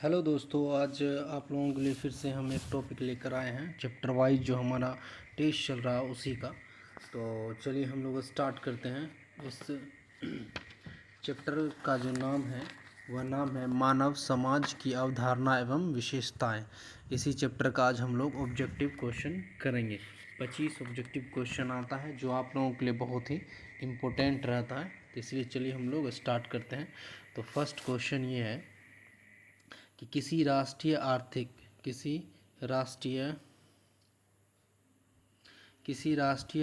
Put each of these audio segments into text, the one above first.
Hello दोस्तों, आज आप लोगों के लिए फिर से हम एक टॉपिक लेकर आए हैं। चैप्टर वाइज जो हमारा टेस्ट चल रहा है उसी का। तो चलिए हम लोग स्टार्ट करते हैं। इस चैप्टर का जो नाम है वह नाम है मानव समाज की अवधारणा एवं विशेषताएं। इसी चैप्टर का आज हम लोग ऑब्जेक्टिव क्वेश्चन करेंगे। 25 ऑब्जेक्टिव क्वेश्चन आता है जो आप लोगों के लिए बहुत ही इम्पोर्टेंट रहता है। तो इसलिए चलिए हम लोग स्टार्ट करते हैं। तो फर्स्ट क्वेश्चन ये है कि किसी राष्ट्रीय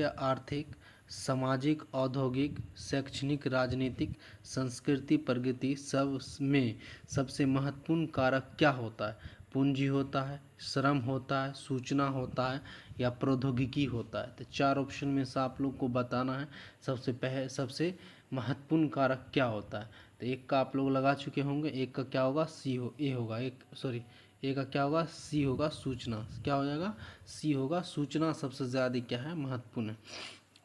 आर्थिक, सामाजिक, औद्योगिक, शैक्षणिक, राजनीतिक, संस्कृति प्रगति सब में सबसे महत्वपूर्ण कारक क्या होता है? पूंजी होता है, श्रम होता है, सूचना होता है या प्रौद्योगिकी होता है? तो चार ऑप्शन में से आप लोग को बताना है सबसे महत्वपूर्ण कारक क्या होता है। तो एक का आप लोग लगा चुके होंगे, एक का क्या होगा ए होगा, ए का क्या होगा सी होगा, सूचना। क्या हो जाएगा? सी होगा, सूचना सबसे ज़्यादा क्या है महत्वपूर्ण है।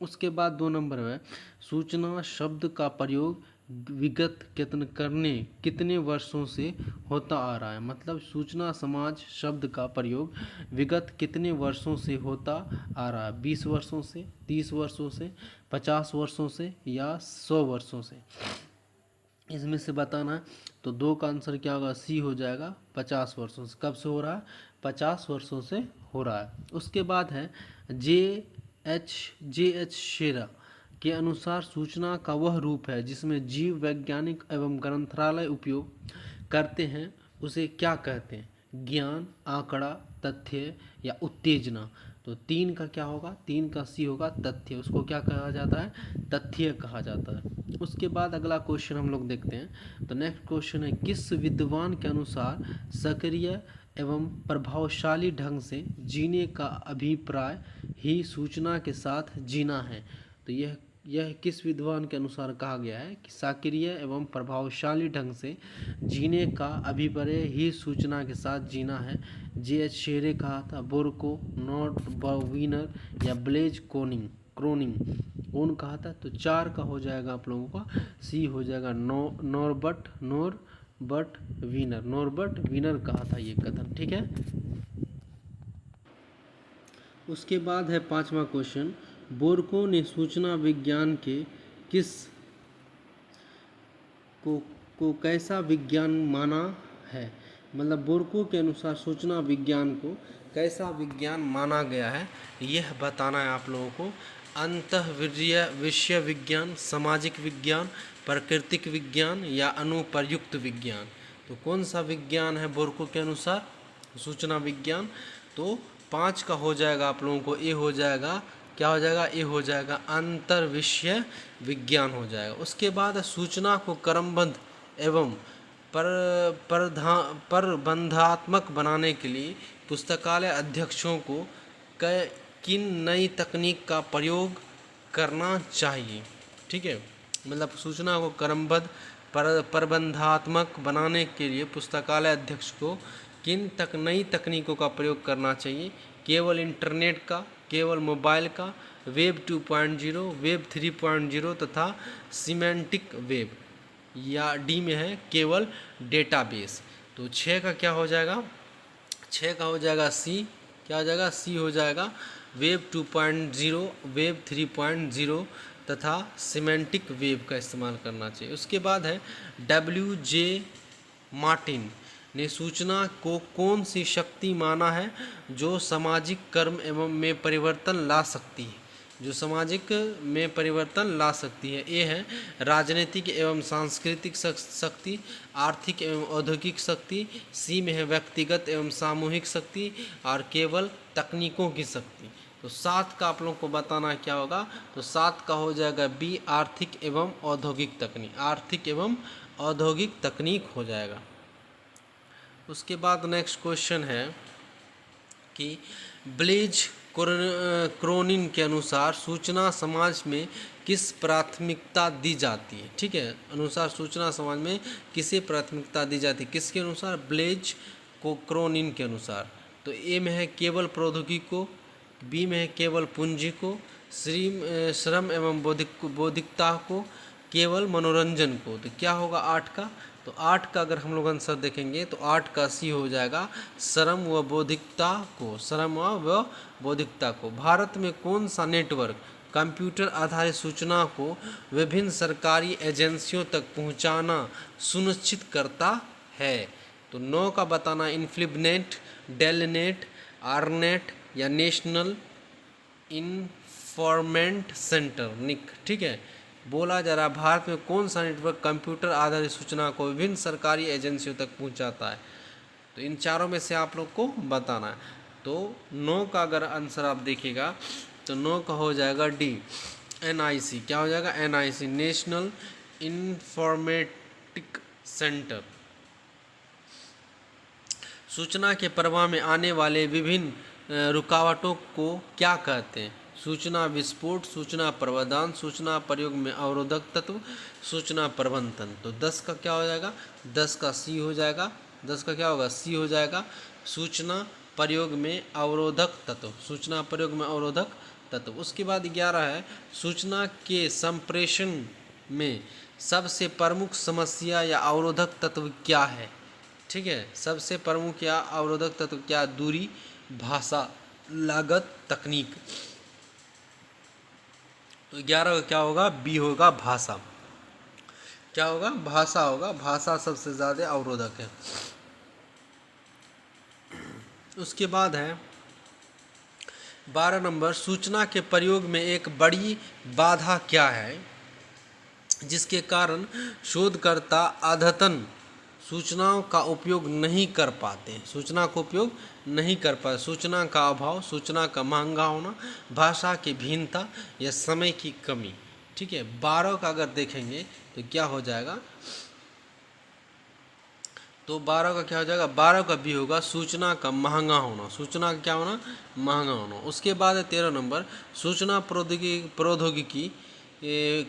उसके बाद 2 नंबर में सूचना शब्द का प्रयोग विगत कितने वर्षों से होता आ रहा है। मतलब सूचना समाज शब्द का प्रयोग विगत कितने वर्षों से होता आ रहा है? 20 वर्षों से, 30 वर्षों से, 50 वर्षों से या 100 वर्षों से? इसमें से बताना है। तो 2 का आंसर क्या होगा? सी हो जाएगा, 50 वर्षों से। कब से हो रहा है? 50 वर्षों से हो रहा है। उसके बाद है जे एच शेरा के अनुसार सूचना का वह रूप है जिसमें जीव वैज्ञानिक एवं ग्रंथालय उपयोग करते हैं, उसे क्या कहते हैं? ज्ञान, आंकड़ा, तथ्य या उत्तेजना? तो 3 का क्या होगा? 3 का सी होगा, तथ्य। उसको क्या कहा जाता है? तथ्य कहा जाता है। उसके बाद अगला क्वेश्चन हम लोग देखते हैं। तो नेक्स्ट क्वेश्चन है, किस विद्वान के अनुसार सक्रिय एवं प्रभावशाली ढंग से जीने का अभिप्राय ही सूचना के साथ जीना है? तो यह किस विद्वान के अनुसार कहा गया है कि सक्रिय एवं प्रभावशाली ढंग से जीने का अभिप्राय ही सूचना के साथ जीना है? जे.एच. शेरे कहा था, बोरको, नॉट वीनर या ब्लेज क्रोनिंग कौन कहा था? तो 4 का हो जाएगा आप लोगों का सी हो जाएगा, नॉर्बर्ट वीनर कहा था ये कथन। ठीक है। उसके बाद है 5वां क्वेश्चन, बोरको ने सूचना विज्ञान के किस को कैसा विज्ञान माना है? मतलब बोरको के अनुसार सूचना विज्ञान को कैसा विज्ञान माना गया है, यह बताना है आप लोगों को। अंतःविषय विषय विज्ञान, सामाजिक विज्ञान, प्राकृतिक विज्ञान या अनुप्रयुक्त विज्ञान? तो कौन सा विज्ञान है बोरको के अनुसार? सूचना विज्ञान। तो 5 का हो जाएगा आप लोगों को, ए हो जाएगा। क्या हो जाएगा? ए हो जाएगा, अंतर्विषय विज्ञान हो जाएगा। उसके बाद सूचना को क्रमबद्ध एवं प्रबंधात्मक बनाने के लिए पुस्तकालय अध्यक्षों को किन नई तकनीक का प्रयोग करना चाहिए? ठीक है। मतलब सूचना को क्रमबद्ध प्रबंधात्मक बनाने के लिए पुस्तकालय अध्यक्ष को किन नई तकनीकों का प्रयोग करना चाहिए? केवल इंटरनेट का, केवल मोबाइल का, वेब 2.0, वेब 3.0 तथा सिमेंटिक वेब? या डी में है केवल डेटाबेस? तो 6 का क्या हो जाएगा? 6 का हो जाएगा सी। क्या हो जाएगा? सी हो जाएगा, वेब 2.0, वेब 3.0 तथा सिमेंटिक वेब का इस्तेमाल करना चाहिए। उसके बाद है डब्ल्यू.जे. मार्टिन ने सूचना को कौन सी शक्ति माना है जो सामाजिक कर्म एवं में परिवर्तन ला सकती है? जो सामाजिक में परिवर्तन ला सकती है। ए है राजनीतिक एवं सांस्कृतिक शक्ति, आर्थिक एवं औद्योगिक शक्ति, सी में है व्यक्तिगत एवं सामूहिक शक्ति, और केवल तकनीकों की शक्ति। तो 7 का आप लोगों को बताना क्या होगा? तो 7 का हो जाएगा बी, आर्थिक एवं औद्योगिक तकनीक। आर्थिक एवं औद्योगिक तकनीक हो जाएगा। उसके बाद नेक्स्ट क्वेश्चन है कि ब्लेज क्रोनिन के अनुसार सूचना समाज में किस प्राथमिकता दी जाती है? ठीक है, अनुसार सूचना समाज में किसे प्राथमिकता दी जाती है? किसके अनुसार? ब्लेज क्रोनिन के अनुसार। तो ए में है केवल प्रौद्योगिकी को, बी में है केवल पूंजी को, श्रम एवं बौद्धिकता को, केवल मनोरंजन को। तो क्या होगा 8 का? तो 8 का अगर हम लोग आंसर देखेंगे तो 8 का सी हो जाएगा श्रम व बौद्धिकता को, श्रम व बौद्धिकता को। भारत में कौन सा नेटवर्क कंप्यूटर आधारित सूचना को विभिन्न सरकारी एजेंसियों तक पहुंचाना सुनिश्चित करता है? तो 9 का बताना इन्फ्लिबनेट, डेलनेट, आरनेट या नेशनल इन्फॉर्मेंट सेंटर निक। ठीक है, बोला जा रहा भारत में कौन सा नेटवर्क कंप्यूटर आधारित सूचना को विभिन्न सरकारी एजेंसियों तक पहुंचाता है? तो इन चारों में से आप लोग को बताना है। तो 9 का अगर आंसर आप देखिएगा तो 9 का हो जाएगा डी, NIC। क्या हो जाएगा? NIC, national informatic centre. सूचना के प्रवाह में आने वाले विभिन्न रुकावटों को क्या कहते हैं? सूचना विस्फोट, सूचना प्रवर्धन, सूचना प्रयोग में अवरोधक तत्व, सूचना प्रबंधन। तो 10 का क्या हो जाएगा? 10 का सी हो जाएगा। 10 का क्या होगा? सी हो जाएगा, सूचना प्रयोग में अवरोधक तत्व, सूचना प्रयोग में अवरोधक तत्व। उसके बाद 11 है सूचना के संप्रेषण में सबसे प्रमुख समस्या या अवरोधक तत्व क्या है? ठीक है, सबसे प्रमुख या अवरोधक तत्व क्या? दूरी, भाषा, लागत, तकनीक। तो 11 का क्या होगा? बी होगा, भाषा। क्या होगा? भाषा होगा, भाषा सबसे ज़्यादा अवरोधक है। उसके बाद है 12 नंबर, सूचना के प्रयोग में एक बड़ी बाधा क्या है जिसके कारण शोधकर्ता अद्यतन सूचनाओं का उपयोग नहीं कर पाते? सूचना का उपयोग नहीं कर पाते। सूचना का अभाव, सूचना का महंगा होना, भाषा की भिन्नता या समय की कमी। ठीक है, 12 का अगर देखेंगे तो क्या हो जाएगा? तो 12 का क्या हो जाएगा? 12 का भी होगा, सूचना का महंगा होना। सूचना का क्या होना? महंगा होना। उसके बाद है 13 नंबर, सूचना प्रौद्योगिकी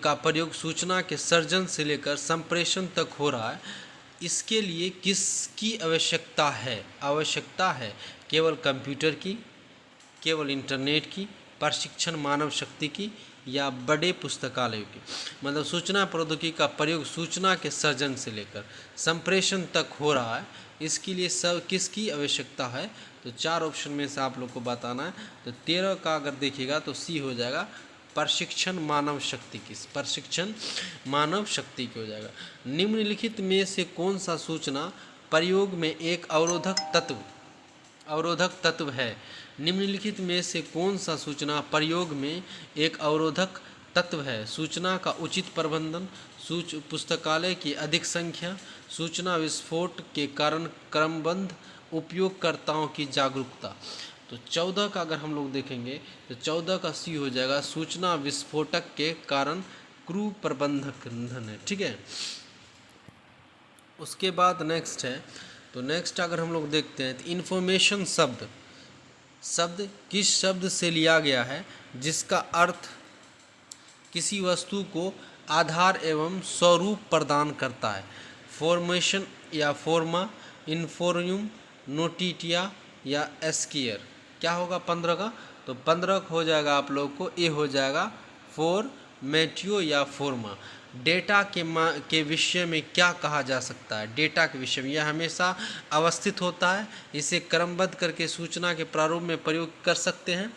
का प्रयोग सूचना के सर्जन से लेकर संप्रेषण तक हो रहा है। इसके लिए किसकी आवश्यकता है? आवश्यकता है केवल कंप्यूटर की, केवल इंटरनेट की, प्रशिक्षण मानव शक्ति की या बड़े पुस्तकालयों की? मतलब सूचना प्रौद्योगिकी का प्रयोग सूचना के सर्जन से लेकर संप्रेषण तक हो रहा है, इसके लिए सब किसकी आवश्यकता है? तो 4 ऑप्शन में से आप लोग को बताना है। तो 13 का अगर देखिएगा तो सी हो जाएगा, प्रशिक्षण मानव शक्ति की, प्रशिक्षण मानव शक्ति की हो जाएगा। निम्नलिखित में से कौन सा सूचना प्रयोग में एक अवरोधक तत्व है? निम्नलिखित में से कौन सा सूचना प्रयोग में एक अवरोधक तत्व है? सूचना का उचित प्रबंधन, पुस्तकालय की अधिक संख्या, सूचना विस्फोट के कारण क्रमबद्ध उपयोगकर्ताओं की जागरूकता। तो 14 का अगर हम लोग देखेंगे तो 14 का सी हो जाएगा, सूचना विस्फोटक के कारण क्रू प्रबंधन है। ठीक है, उसके बाद नेक्स्ट है, तो नेक्स्ट अगर हम लोग देखते हैं तो इन्फॉर्मेशन शब्द किस शब्द से लिया गया है जिसका अर्थ किसी वस्तु को आधार एवं स्वरूप प्रदान करता है? फॉर्मेशन या फॉर्मा, इन्फोरियम, नोटिटिया या एस्कियर। क्या होगा 15 का? तो 15 हो जाएगा आप लोग को ए हो जाएगा, फॉर्मेटियो या फॉर्मा। डेटा के विषय में क्या कहा जा सकता है? डेटा के विषय में यह हमेशा अवस्थित होता है, इसे क्रमबद्ध करके सूचना के प्रारूप में प्रयोग कर सकते हैं,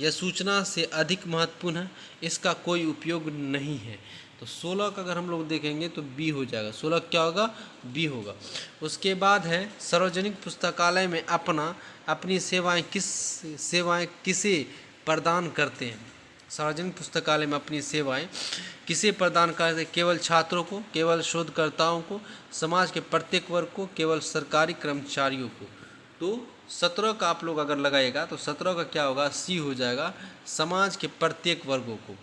यह सूचना से अधिक महत्वपूर्ण है, इसका कोई उपयोग नहीं है। तो 16 का अगर हम लोग देखेंगे तो बी हो जाएगा। 16 क्या होगा? बी होगा। उसके बाद है सार्वजनिक पुस्तकालय में अपनी सेवाएं किसे प्रदान करते हैं? सार्वजनिक पुस्तकालय में अपनी सेवाएं किसे प्रदान करते हैं? केवल छात्रों को, केवल शोधकर्ताओं को, समाज के प्रत्येक वर्ग को, केवल सरकारी कर्मचारियों को। तो 17 का आप लोग अगर लगाएगा तो 17 का क्या होगा? सी हो जाएगा, समाज के प्रत्येक वर्गों को।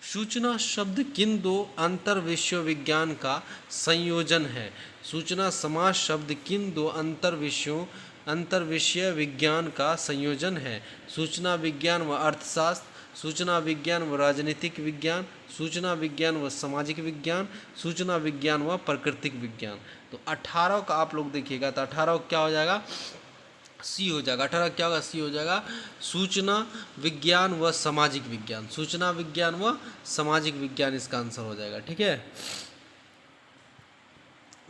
सूचना शब्द किन दो अंतर विश्वविज्ञान का संयोजन है? सूचना समाज शब्द किन दो अंतर विषय विज्ञान का संयोजन है? सूचना विज्ञान व अर्थशास्त्र, सूचना विज्ञान व राजनीतिक विज्ञान, सूचना विज्ञान व सामाजिक विज्ञान, सूचना विज्ञान व प्राकृतिक विज्ञान। तो 18 का आप लोग देखिएगा तो 18 क्या हो जाएगा? सी हो जाएगा। 18 क्या होगा? सी हो जाएगा, सूचना विज्ञान व सामाजिक विज्ञान। सूचना विज्ञान व सामाजिक विज्ञान इसका आंसर हो जाएगा। ठीक है,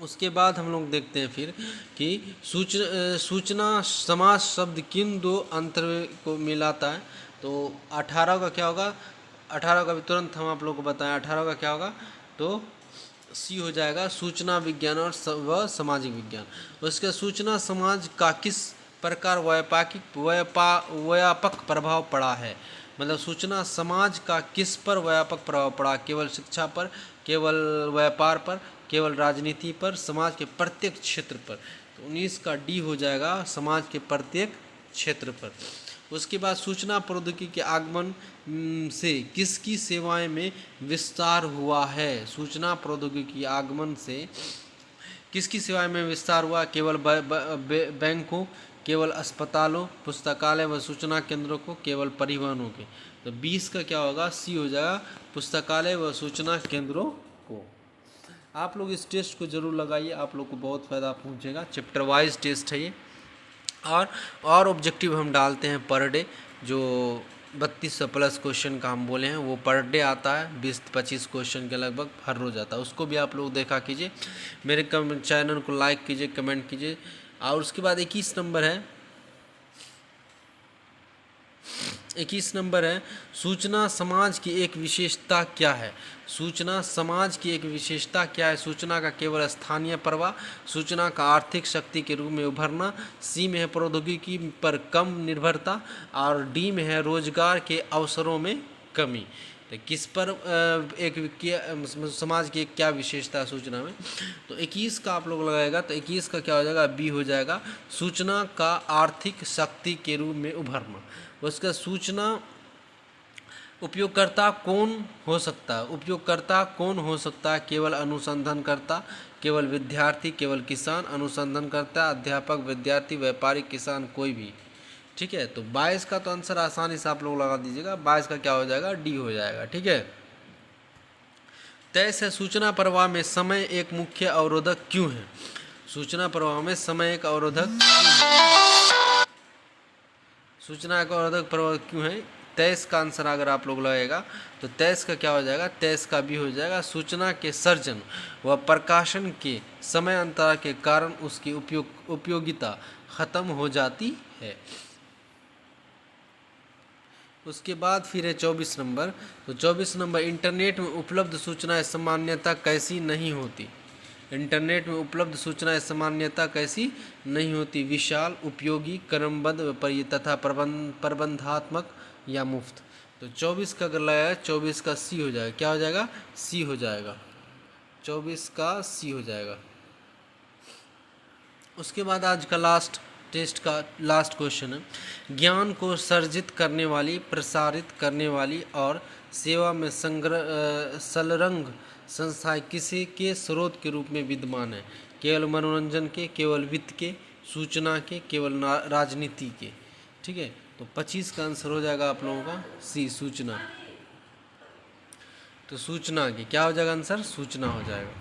उसके बाद हम लोग देखते हैं फिर कि सूचना समाज शब्द किन दो अंतर को मिलाता है। तो 18 का क्या होगा, 18 का भी तुरंत हम आप लोग को बताएं, 18 का क्या होगा, तो सी हो जाएगा सूचना विज्ञान और व सामाजिक विज्ञान। उसके सूचना समाज का किस प्रकार व्यापक प्रभाव पड़ा है, मतलब सूचना समाज का किस पर व्यापक प्रभाव पड़ा, केवल शिक्षा पर, केवल व्यापार पर, केवल राजनीति पर, समाज के प्रत्येक क्षेत्र पर। तो 19 का डी हो जाएगा समाज के प्रत्येक क्षेत्र पर। उसके बाद सूचना प्रौद्योगिकी के आगमन से किसकी सेवाएं में विस्तार हुआ है, सूचना प्रौद्योगिकी के आगमन से किसकी सेवाएं में विस्तार हुआ, केवल बैंकों, केवल अस्पतालों, पुस्तकालय व सूचना केंद्रों को, केवल परिवहनों के। तो 20 का क्या होगा, सी हो जाएगा पुस्तकालय व सूचना केंद्रों को। आप लोग इस टेस्ट को जरूर लगाइए, आप लोग को बहुत फ़ायदा पहुंचेगा। चैप्टर वाइज टेस्ट है ये। और ऑब्जेक्टिव हम डालते हैं पर डे, जो 3200 प्लस क्वेश्चन का हम बोले हैं वो पर डे आता है, 20-25 क्वेश्चन के लगभग हर रोज़ आता है। उसको भी आप लोग देखा कीजिए, मेरे चैनल को लाइक कीजिए, कमेंट कीजिए। और उसके बाद 21 नंबर है, 21 नंबर है सूचना समाज की एक विशेषता क्या है, सूचना समाज की एक विशेषता क्या है। सूचना का केवल स्थानीय प्रवाह, सूचना का आर्थिक शक्ति के रूप में उभरना, सी में है प्रौद्योगिकी पर कम निर्भरता, और डी में है रोजगार के अवसरों में कमी। तो किस पर समाज की क्या विशेषता है सूचना में, तो 21 का आप लोग लगाएगा, तो 21 का क्या हो जाएगा, बी हो जाएगा सूचना का आर्थिक शक्ति के रूप में उभरना। उसका सूचना उपयोगकर्ता कौन हो सकता है, उपयोगकर्ता कौन हो सकता है, केवल अनुसंधानकर्ता, केवल विद्यार्थी, केवल किसान, अनुसंधानकर्ता, अध्यापक, विद्यार्थी, व्यापारी, किसान, कोई भी। ठीक है, तो 22 का तो आंसर आसानी से आप लोग लगा दीजिएगा, 22 का क्या हो जाएगा, डी हो जाएगा। ठीक है, 23 है सूचना प्रवाह में समय एक मुख्य अवरोधक क्यों है, सूचना प्रवाह में समय एक अवरोधक, सूचना का अवरोधक प्रभाव क्यों है। 23 का आंसर अगर आप लोग लगेगा तो 23 का क्या हो जाएगा, 23 का भी हो जाएगा सूचना के सर्जन व प्रकाशन के समय अंतराल के कारण उसकी उपयोगिता खत्म हो जाती है। उसके बाद फिर है 24 नंबर, तो 24 नंबर इंटरनेट में उपलब्ध सूचनाएं सामान्यतः कैसी नहीं होती, इंटरनेट में उपलब्ध सूचनाएं सामान्यतः कैसी नहीं होती, विशाल, उपयोगी, क्रमबद्ध तथा प्रबंधात्मक या मुफ्त। तो 24 का अगर लगाया 24 का सी हो जाएगा, क्या हो जाएगा, सी हो जाएगा, 24 का सी हो जाएगा। उसके बाद आज का लास्ट टेस्ट का लास्ट क्वेश्चन है, ज्ञान को सर्जित करने वाली, प्रसारित करने वाली और सेवा में संलग्न संस्थाएं किसी के स्रोत के रूप में विद्यमान है, केवल मनोरंजन के, केवल वित्त के, सूचना के, केवल राजनीति के। ठीक है, तो 25 का आंसर हो जाएगा आप लोगों का सी सूचना। तो सूचना की क्या हो जाएगा आंसर, सूचना हो जाएगा।